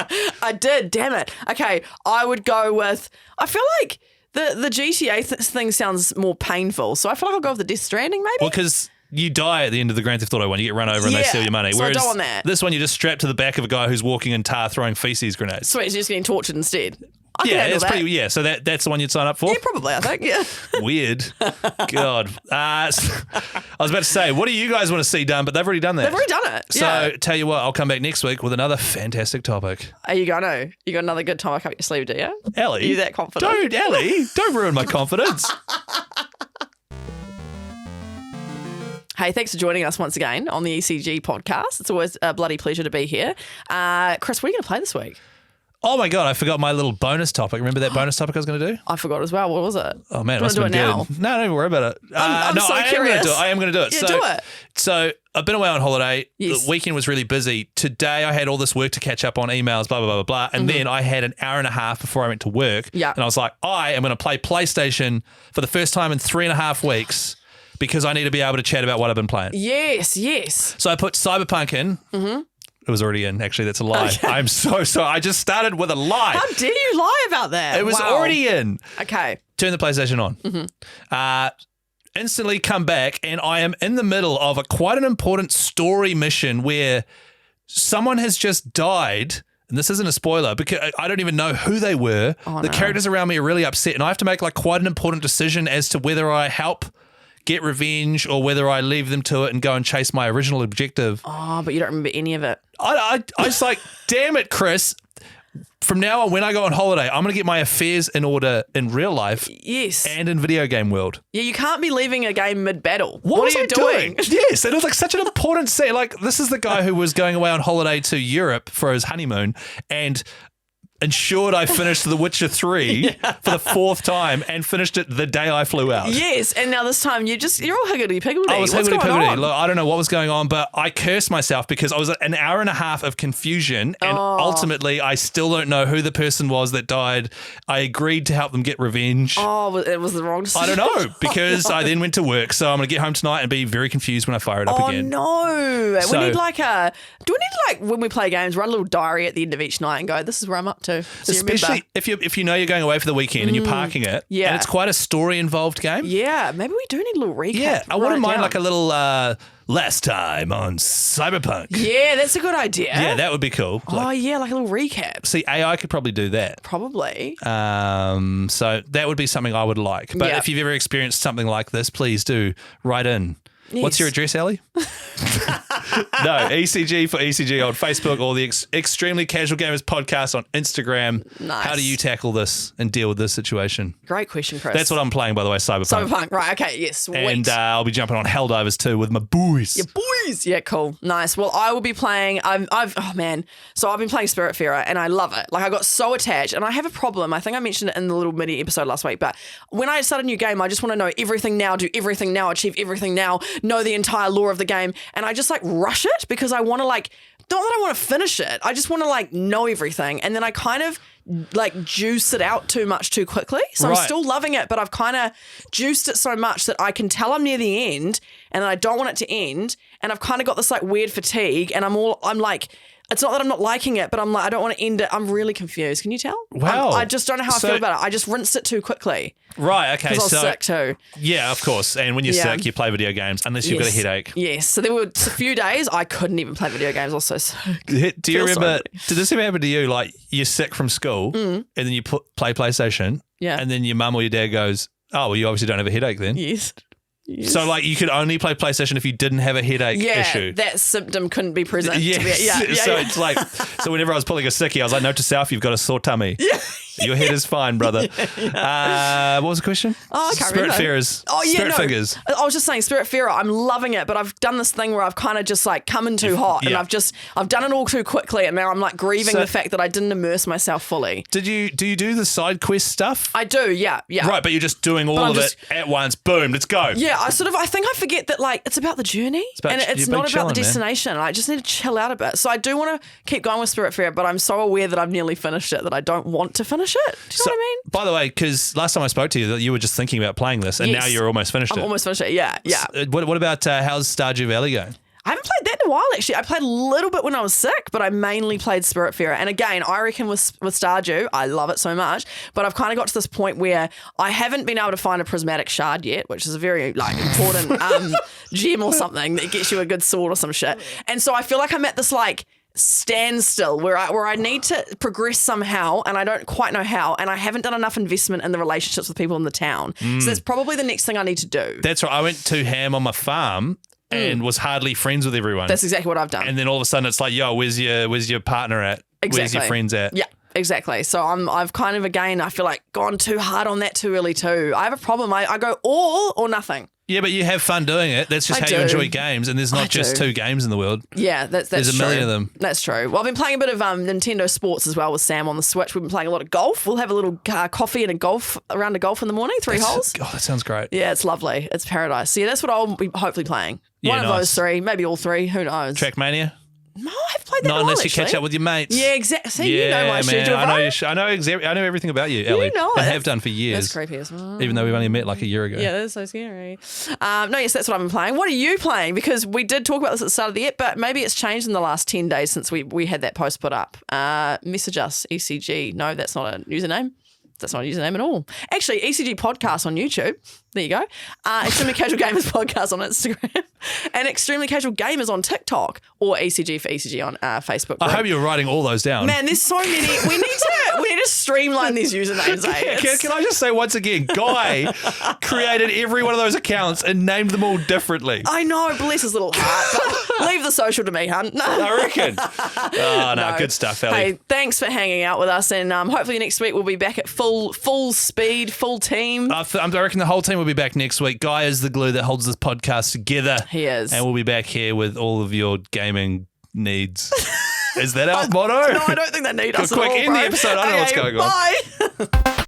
I did, damn it. Okay, I would go with... I feel like the GTA thing sounds more painful, so I feel like I'll go with the Death Stranding maybe? Well, because you die at the end of the Grand Theft Auto one. You get run over and they steal your money. So I don't want that. This one, you're just strapped to the back of a guy who's walking in tar throwing feces grenades. Sweet, so you're just getting tortured instead. I can Yeah, handle it's that. pretty. Yeah, so that's the one you'd sign up for. Yeah, probably, I think, yeah. Weird. God. I was about to say, what do you guys want to see done? But they've already done that. They've already done it, So yeah. tell you what, I'll come back next week with another fantastic topic. Are you gonna? You got another good topic up your sleeve, do you? Ellie, Are you that confident? Ellie, don't ruin my confidence. Hey, thanks for joining us once again on the ECG podcast. It's always a bloody pleasure to be here. Chris, what are you going to play this week? Oh my God, I forgot my little bonus topic. Remember that bonus topic I was going to do? I forgot as well. What was it? Oh man, it Do must you have wanna been do it good. No, don't even worry about it. I'm so curious. I am going to do it. Yeah, so, do it. So I've been away on holiday. Yes. The weekend was really busy. Today I had all this work to catch up on emails, blah, blah, blah, blah, blah. And then I had an hour and a half before I went to work. Yeah. And I was like, I am going to play PlayStation for the first time in 3.5 weeks because I need to be able to chat about what I've been playing. Yes, yes. So I put Cyberpunk in. Mm-hmm. It was already in. Actually, that's a lie. Okay. I'm so sorry. I just started with a lie. How dare you lie about that? It was Wow. already in. Okay. Turn the PlayStation on. Instantly come back, and I am in the middle of quite an important story mission where someone has just died. And this isn't a spoiler because I don't even know who they were. Oh, the no. characters around me are really upset, and I have to make like quite an important decision as to whether I help get revenge or whether I leave them to it and go and chase my original objective. Oh, but you don't remember any of it. I was like, damn it, Chris. From now on, when I go on holiday, I'm going to get my affairs in order in real life Yes. and in video game world. Yeah, you can't be leaving a game mid-battle. What was are you I doing? Yes, it was like such an important scene. Like, this is the guy who was going away on holiday to Europe for his honeymoon, and ensured I finished The Witcher 3 for the 4th time and finished it the day I flew out. Yes, and now this time you're all higgledy-piggledy. I was What's going higgledy-piggledy. on? Look, I don't know what was going on, but I cursed myself because I was an hour and a half of confusion, and ultimately I still don't know who the person was that died. I agreed to help them get revenge. Oh, it was the wrong decision. I don't know, because I then went to work, so I'm going to get home tonight and be very confused when I fire it up again. Oh, no. So- we need do we need when we play games, run a little diary at the end of each night and go, this is where I'm up to. So you remember. Especially if you know you're going away for the weekend and you're parking it, Yeah. and it's quite a story-involved game. Yeah, maybe we do need a little recap. Yeah, I Write wouldn't it mind down. like a little last time on Cyberpunk. Yeah, that's a good idea. Yeah, that would be cool. Oh, yeah, like a little recap. See, AI could probably do that. Probably. So that would be something I would like. But Yeah. if you've ever experienced something like this, please do write in. What's Yes. your address, Ellie? No, ECG for ECG on Facebook or the Extremely Casual Gamers podcast on Instagram. Nice. How do you tackle this and deal with this situation? Great question, Chris. That's what I'm playing, by the way, Cyberpunk. Cyberpunk, right, okay, yes, sweet. And I'll be jumping on Helldivers too with my boys. Your boys. Yeah, cool. Nice. Well, I will be playing, so I've been playing Spiritfarer and I love it. Like I got so attached and I have a problem. I think I mentioned it in the little mini episode last week, but when I start a new game, I just want to know everything now, do everything now, achieve everything now, know the entire lore of the game. And I just like rush it because I want to not that I want to finish it. I just want to know everything. And then I kind of juice it out too much too quickly. So Right. I'm still loving it, but I've kind of juiced it so much that I can tell I'm near the end and I don't want it to end. And I've kind of got this weird fatigue and I'm like, it's not that I'm not liking it, but I'm like, I don't want to end it. I'm really confused. Can you tell? Wow. I just don't know how I feel about it. I just rinsed it too quickly. Right, okay. Because I was So, sick too. yeah, of course. And when you're Yeah. sick, you play video games unless you've got a Yes. headache. Yes. So there were a few days I couldn't even play video games. I was so sick. Do you Feel remember, sorry. did this ever happen to you? Like you're sick from school and then you play PlayStation Yeah. and then your mum or your dad goes, oh, well, you obviously don't have a headache then. Yes. Yes. So you could only play PlayStation if you didn't have a headache yeah, issue. that symptom couldn't be present. Yes. So it's so whenever I was pulling a sickie, I was like, note to self, you've got a sore tummy. Yeah. Your head is fine, brother. What was the question? Oh, I can't remember. Spiritfarers. Oh, yeah, Spirit no. fingers. I was just saying Spiritfarer, I'm loving it, but I've done this thing where I've kind of just come in too hot and yeah. I've done it all too quickly and now I'm grieving So- the fact that I didn't immerse myself fully. Do you do the side quest stuff? I do, yeah. Right, but you're just doing all I'm of just- it at once. Boom, let's go. Yeah, I think I forget that it's about the journey about- and it's you've not been about chilling, the man. destination. I just need to chill out a bit. So I do want to keep going with Spiritfarer, but I'm so aware that I've nearly finished it that I don't want to finish it. Do you know what I mean? By the way, because last time I spoke to you, that you were just thinking about playing this, and Yes. now you're almost finished I'm it. almost finished it. Yeah, yeah. What about how's Stardew Valley going? I haven't played that in a while, actually. I played a little bit when I was sick, but I mainly played Spiritfarer. And again, I reckon with Stardew, I love it so much, but I've kind of got to this point where I haven't been able to find a prismatic shard yet, which is a very important gem or something that gets you a good sword or some shit. And so I feel like I'm at this standstill where I need to progress somehow and I don't quite know how, and I haven't done enough investment in the relationships with people in the town. So that's probably the next thing I need to do. That's right. I went to ham on my farm and was hardly friends with everyone. That's exactly what I've done. And then all of a sudden it's like, yo, where's your partner at? Exactly. Where's your friends at? Yeah, exactly. So I've kind of, again, I feel like gone too hard on that too early too. I have a problem. I go all or nothing. Yeah, but you have fun doing it. That's just I how you do. enjoy games. And there's not I just do. 2 games in the world. Yeah, that's There's a true. million of them. That's true. Well, I've been playing a bit of Nintendo Sports as well with Sam on the Switch. We've been playing a lot of golf. We'll have a little coffee and a round of golf in the morning, 3 holes. Oh, that sounds great. Yeah, it's lovely. It's paradise. So yeah, that's what I'll be hopefully playing. Yeah, One of nice. those 3, maybe all 3. Who knows? Trackmania? No, I've played that Not in a while, unless you catch actually. up with your mates. Yeah, exactly. See, you know my schedule, I know, right? I know everything about you, Ellie. know and it. have done for years. That's creepy as well. Even though we've only met a year ago. Yeah, that's so scary. No, yes, that's what I've been playing. What are you playing? Because we did talk about this at the start of the app, but maybe it's changed in the last 10 days since we had that post put up. Message us, ECG. No, that's not a username. That's not a username at all. Actually, ECG Podcast on YouTube. There you go. Extremely Casual Gamers Podcast on Instagram. And Extremely Casual Gamers on TikTok. Or ECG for ECG on Facebook. I group. hope you're writing all those down. Man, there's so many. We need to streamline these usernames. Eh? Can I just say once again, Guy created every one of those accounts and named them all differently. I know, bless his little heart. But leave the social to me, hun. No. I reckon. Oh, no, good stuff, Ellie. Hey, thanks for hanging out with us, and hopefully next week we'll be back at full speed, full team. I reckon the whole team will be back next week. Guy is the glue that holds this podcast together. He is. And we'll be back here with all of your gaming needs. Is that our motto? No, I don't think they need us Quick, at all, end the bro. episode. I don't know what's going on. Bye.